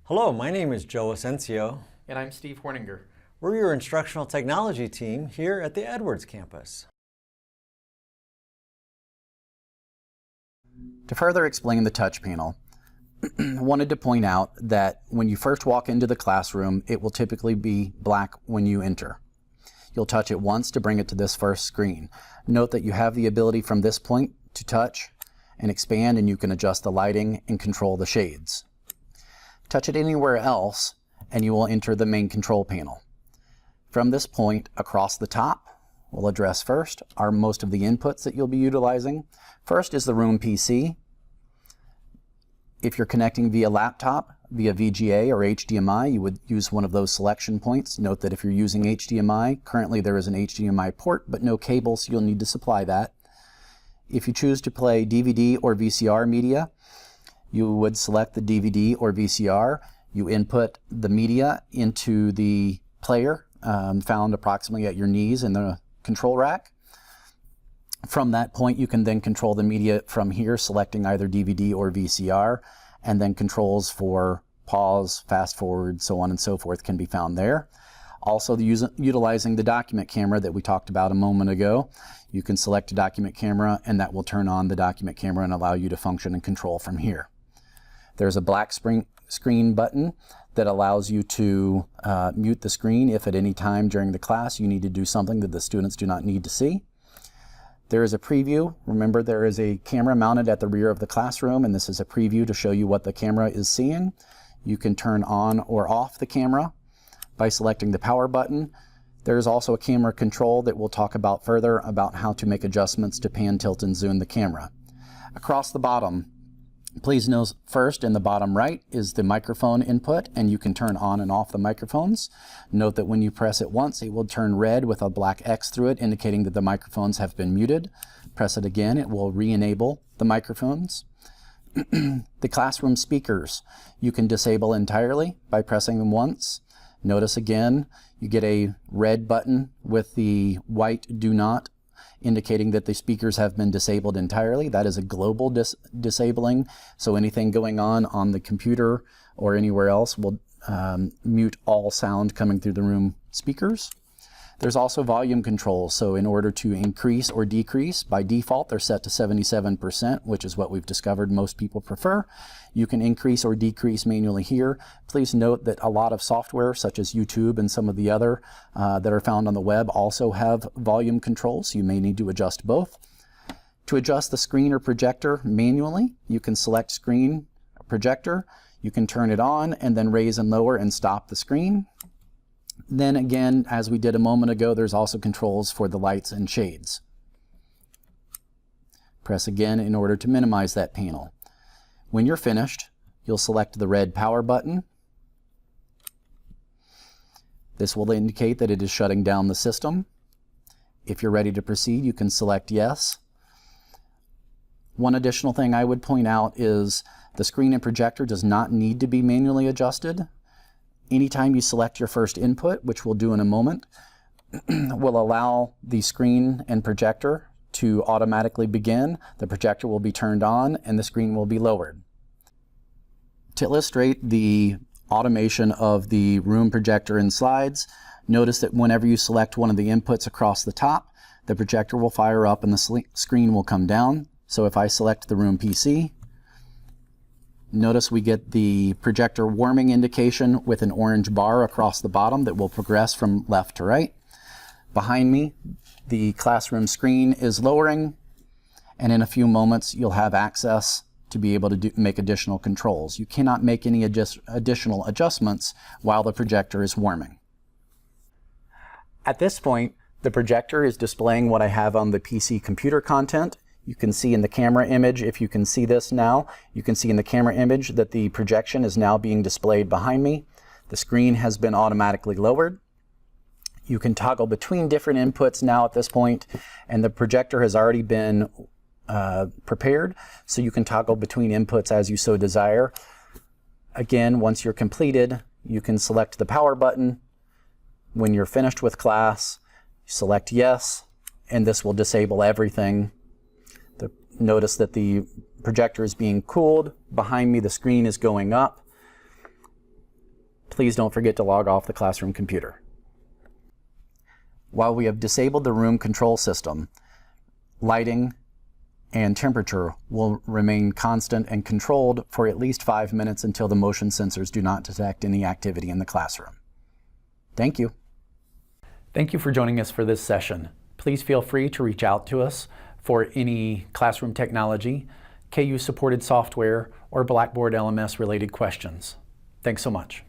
Hello, my name is Joe Asensio. And I'm Steve Horninger. We're your instructional technology team here at the Edwards campus. To further explain the touch panel, I wanted to point out that when you first walk into the classroom, it will typically be black when you enter. You'll touch it once to bring it to this first screen. Note that you have the ability from this point to touch and expand, and you can adjust the lighting and control the shades. Touch it anywhere else and you will enter the main control panel. From this point across the top, we'll address first most of the inputs that you'll be utilizing. First is the room PC. If you're connecting via laptop, via VGA or HDMI, you would use one of those selection points. Note that if you're using HDMI, currently there is an HDMI port, but no cable, so you'll need to supply that. If you choose to play DVD or VCR media, you would select the DVD or VCR. You input the media into the player found approximately at your knees in the control rack. From that point, you can then control the media from here, selecting either DVD or VCR, and then controls for pause, fast forward, so on and so forth can be found there. Also, utilizing the document camera that we talked about a moment ago, you can select a document camera and that will turn on the document camera and allow you to function and control from here. There's a black screen button that allows you to mute the screen if at any time during the class you need to do something that the students do not need to see. There is a preview. Remember, there is a camera mounted at the rear of the classroom, and this is a preview to show you what the camera is seeing. You can turn on or off the camera by selecting the power button. There's also a camera control that we'll talk about further about how to make adjustments to pan, tilt, and zoom the camera. Across the bottom, please note first in the bottom right is the microphone input, and you can turn on and off the microphones. Note that when you press it once, it will turn red with a black X through it, indicating that the microphones have been muted. Press it again, it will re-enable the microphones. The classroom speakers, you can disable entirely by pressing them once. Notice again, you get a red button with the white do not, indicating that the speakers have been disabled entirely. That is a global disabling, so anything going on the computer or anywhere else will mute all sound coming through the room speakers. There's also volume controls, so in order to increase or decrease, by default they're set to 77%, which is what we've discovered most people prefer. You can increase or decrease manually here. Please note that a lot of software, such as YouTube and some of the other that are found on the web, also have volume controls, so you may need to adjust both. To adjust the screen or projector manually, you can select screen or projector. You can turn it on and then raise and lower and stop the screen. Then again, as we did a moment ago, there's also controls for the lights and shades. Press again in order to minimize that panel. When you're finished, you'll select the red power button. This will indicate that it is shutting down the system. If you're ready to proceed, you can select yes. One additional thing I would point out is the screen and projector does not need to be manually adjusted. Anytime you select your first input, which we'll do in a moment, will allow the screen and projector to automatically begin. The projector will be turned on and the screen will be lowered. To illustrate the automation of the room projector and slides, notice that whenever you select one of the inputs across the top, the projector will fire up and the screen will come down. So if I select the room PC, notice we get the projector warming indication with an orange bar across the bottom that will progress from left to right. Behind me, the classroom screen is lowering, and in a few moments you'll have access to be able to make additional controls. You cannot make any additional adjustments while the projector is warming. At this point, the projector is displaying what I have on the PC computer content. You can see in the camera image, if you can see this now, you can see in the camera image that the projection is now being displayed behind me. The screen has been automatically lowered. You can toggle between different inputs now at this point, and the projector has already been prepared, so you can toggle between inputs as you so desire. Again, once you're completed, you can select the power button. When you're finished with class, select yes, and this will disable everything. Notice that the projector is being cooled. Behind me, the screen is going up. please don't forget to log off the classroom computer. While we have disabled the room control system, lighting and temperature will remain constant and controlled for at least 5 minutes until the motion sensors do not detect any activity in the classroom. Thank you. Thank you for joining us for this session. Please feel free to reach out to us for any classroom technology, KU-supported software, or Blackboard LMS related questions. Thanks so much.